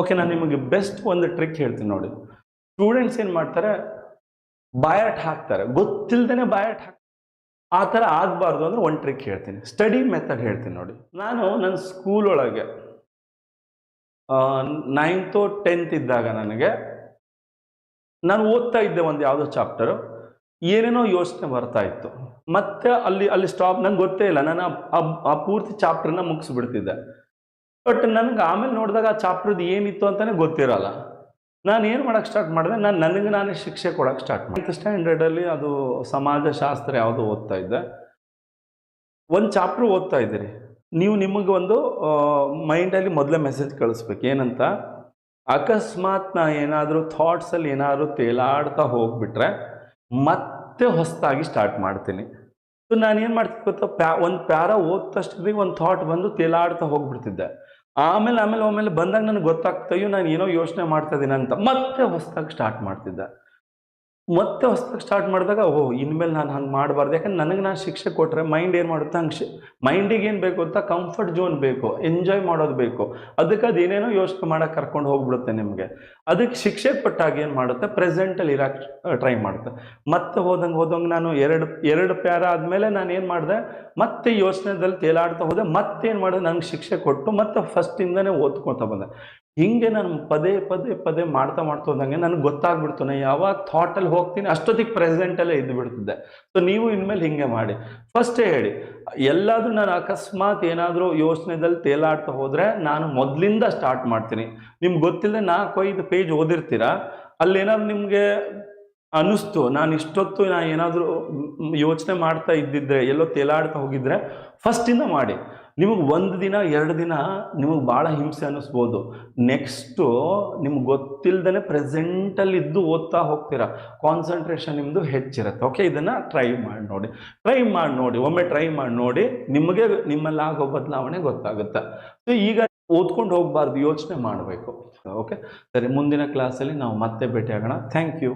Okay, ನಾನು ನಿಮಗೆ best ಒಂದು ಟ್ರಿಕ್ ಹೇಳ್ತೀನಿ ನೋಡಿ. ಸ್ಟೂಡೆಂಟ್ಸ್ ಏನು ಮಾಡ್ತಾರೆ, ಬಾಯಾಟ್ ಹಾಕ್ತಾರೆ, ಗೊತ್ತಿಲ್ಲದೇ ಬಾಯಾಟ್ ಹಾಕ್ತಾರೆ. ಆ ಥರ ಆಗಬಾರ್ದು ಅಂದ್ರೆ ಒಂದು ಟ್ರಿಕ್ ಹೇಳ್ತೀನಿ, ಸ್ಟಡಿ ಮೆಥಡ್ ಹೇಳ್ತೀನಿ ನೋಡಿ. ನಾನು ನನ್ನ ಸ್ಕೂಲ್ ಒಳಗೆ 9th 10th ಇದ್ದಾಗ ನಾನು ಓದ್ತಾ ಇದ್ದೆ ಒಂದು ಯಾವುದೋ ಚಾಪ್ಟರು, ಏನೇನೋ ಯೋಚನೆ ಬರ್ತಾ ಇತ್ತು. ಮತ್ತೆ ಅಲ್ಲಿ ಸ್ಟಾಪ್, ನಂಗೆ ಗೊತ್ತೇ ಇಲ್ಲ, ನಾನು ಆ ಪೂರ್ತಿ ಚಾಪ್ಟರ್ನ ಮುಗಿಸ್ಬಿಡ್ತಿದ್ದೆ. ಬಟ್ ನನಗೆ ಆಮೇಲೆ ನೋಡಿದಾಗ ಆ ಚಾಪ್ಟರ್ದು ಏನಿತ್ತು ಅಂತಾನೆ ಗೊತ್ತಿರಲ್ಲ. ನಾನು ಏನು ಮಾಡೋಕ್ಕೆ ಸ್ಟಾರ್ಟ್ ಮಾಡಿದೆ, ನನಗೆ ನಾನೇ ಶಿಕ್ಷೆ ಕೊಡೋಕ್ಕೆ ಸ್ಟಾರ್ಟ್ ಮಾಡಿದೆ. 9th ಸ್ಟ್ಯಾಂಡರ್ಡಲ್ಲಿ ಅದು ಸಮಾಜಶಾಸ್ತ್ರ ಯಾವುದೋ ಓದ್ತಾ ಇದ್ದೆ. ಒಂದು ಚಾಪ್ಟರ್ ಓದ್ತಾ ಇದ್ದೀರಿ ನೀವು, ನಿಮಗೆ ಒಂದು ಮೈಂಡಲ್ಲಿ ಮೊದಲೇ ಮೆಸೇಜ್ ಕಳಿಸ್ಬೇಕು, ಏನಂತ, ಅಕಸ್ಮಾತ್ ನಾ ಏನಾದರೂ ಥಾಟ್ಸಲ್ಲಿ ಏನಾದರೂ ತೇಲಾಡ್ತಾ ಹೋಗ್ಬಿಟ್ರೆ ಮತ್ತೆ ಹೊಸದಾಗಿ ಸ್ಟಾರ್ಟ್ ಮಾಡ್ತೀನಿ. ಸೊ ನಾನು ಏನು ಮಾಡ್ತಿದ್ದೆ ಗೊತ್ತಾ, ಒಂದು ಪ್ಯಾರ ಓದ್ತಷ್ಟಿಗೆ ಒಂದು ಥಾಟ್ ಬಂದು ತೇಲಾಡ್ತಾ ಹೋಗ್ಬಿಡ್ತಿದ್ದೆ. ಆಮೇಲೆ ಬಂದಾಗ ನನಗೆ ಗೊತ್ತಾಗ್ತಾಯೋ ನಾನು ಏನೋ ಯೋಚನೆ ಮಾಡ್ತಾ ಇದ್ದೀನಿ ಅಂತ ಮತ್ತೆ ಹೊಸದಾಗಿ ಸ್ಟಾರ್ಟ್ ಮಾಡ್ತಿದ್ದೆ. ಮತ್ತೆ ಹೊಸದಾಗಿ ಸ್ಟಾರ್ಟ್ ಮಾಡಿದಾಗ ಇನ್ಮೇಲೆ ನಾನು ಹಂಗೆ ಮಾಡಬಾರ್ದು. ಯಾಕಂದ್ರೆ ನನಗೆ ನಾನು ಶಿಕ್ಷೆ ಕೊಟ್ಟರೆ ಮೈಂಡ್ ಏನು ಮಾಡುತ್ತೆ, ಮೈಂಡಿಗೆ ಏನು ಬೇಕು ಅಂತ, ಕಂಫರ್ಟ್ ಝೋನ್ ಬೇಕು, ಎಂಜಾಯ್ ಮಾಡೋದು ಬೇಕು. ಅದಕ್ಕೆ ಅದು ಏನೇನೋ ಯೋಚನೆ ಮಾಡೋಕ್ಕೆ ಕರ್ಕೊಂಡು ಹೋಗ್ಬಿಡುತ್ತೆ ನಿಮಗೆ. ಅದಕ್ಕೆ ಶಿಕ್ಷೆ ಕೊಟ್ಟಾಗ ಏನು ಮಾಡುತ್ತೆ, ಪ್ರೆಸೆಂಟಲ್ಲಿ ಇರೋಕ್ಕೆ ಟ್ರೈ ಮಾಡುತ್ತೆ. ಮತ್ತೆ ಹೋದಂಗೆ ನಾನು ಎರಡು ಪ್ಯಾರ ಆದಮೇಲೆ ನಾನು ಏನು ಮಾಡಿದೆ, ಮತ್ತೆ ಯೋಚನೆದಲ್ಲಿ ತೇಲಾಡ್ತಾ ಹೋದೆ. ಮತ್ತೇನು ಮಾಡಿದೆ, ನನಗೆ ಶಿಕ್ಷೆ ಕೊಟ್ಟು ಮತ್ತೆ ಫಸ್ಟಿಂದನೇ ಓದ್ಕೊತಾ ಬಂದೆ. ಹಿಂಗೆ ನಾನು ಪದೇ ಮಾಡ್ತಾ ಹೋದಂಗೆ ನನಗೆ ಗೊತ್ತಾಗ್ಬಿಡ್ತು, ನಾನು ಯಾವಾಗ ಥಾಟಲ್ಲಿ ಹೋಗ್ತೀನಿ ಅಷ್ಟೊತ್ತಿಗೆ ಪ್ರೆಸೆಂಟಲ್ಲೇ ಇದ್ದು ಬಿಡ್ತಿದ್ದೆ. ಸೊ ನೀವು ಇನ್ಮೇಲೆ ಹಿಂಗೆ ಮಾಡಿ. ಫಸ್ಟೇ ಹೇಳಿ, ಎಲ್ಲಾದರೂ ನಾನು ಅಕಸ್ಮಾತ್ ಏನಾದರೂ ಯೋಚನೆದಲ್ಲಿ ತೇಲಾಡ್ತಾ ಹೋದರೆ ನಾನು ಮೊದಲಿಂದ ಸ್ಟಾರ್ಟ್ ಮಾಡ್ತೀನಿ. ನಿಮ್ಗೆ ಗೊತ್ತಿಲ್ಲದೆ 4-5 ಪೇಜ್ ಓದಿರ್ತೀರ, ಅಲ್ಲೇನಾದ್ರು ನಿಮಗೆ ಅನ್ನಿಸ್ತು, ನಾನು ಏನಾದರೂ ಯೋಚನೆ ಮಾಡ್ತಾ ಇದ್ದಿದ್ರೆ, ಎಲ್ಲೋ ತೇಲಾಡ್ತಾ ಹೋಗಿದ್ರೆ ಫಸ್ಟಿಂದ ಮಾಡಿ. ನಿಮಗೆ 1 ದಿನ 2 ದಿನ ನಿಮಗೆ ಭಾಳ ಹಿಂಸೆ ಅನ್ನಿಸ್ಬೋದು. ನೆಕ್ಸ್ಟು ನಿಮ್ಗೆ ಗೊತ್ತಿಲ್ಲದೇ ಪ್ರೆಸೆಂಟಲ್ಲಿದ್ದು ಓದ್ತಾ ಹೋಗ್ತೀರಾ, ಕಾನ್ಸಂಟ್ರೇಷನ್ ನಿಮ್ಮದು ಹೆಚ್ಚಿರುತ್ತೆ. ಓಕೆ, ಇದನ್ನು ಟ್ರೈ ಮಾಡಿ ನೋಡಿ. ಒಮ್ಮೆ ಟ್ರೈ ಮಾಡಿ ನೋಡಿ, ನಿಮಗೆ ನಿಮ್ಮಲ್ಲಾಗೋ ಬದಲಾವಣೆ ಗೊತ್ತಾಗುತ್ತೆ. ಸೊ ಈಗ ಓದ್ಕೊಂಡು ಹೋಗಬಾರ್ದು, ಯೋಚನೆ ಮಾಡಬೇಕು. ಓಕೆ, ಸರಿ, ಮುಂದಿನ ಕ್ಲಾಸಲ್ಲಿ ನಾವು ಮತ್ತೆ ಭೇಟಿ ಆಗೋಣ. Thank you.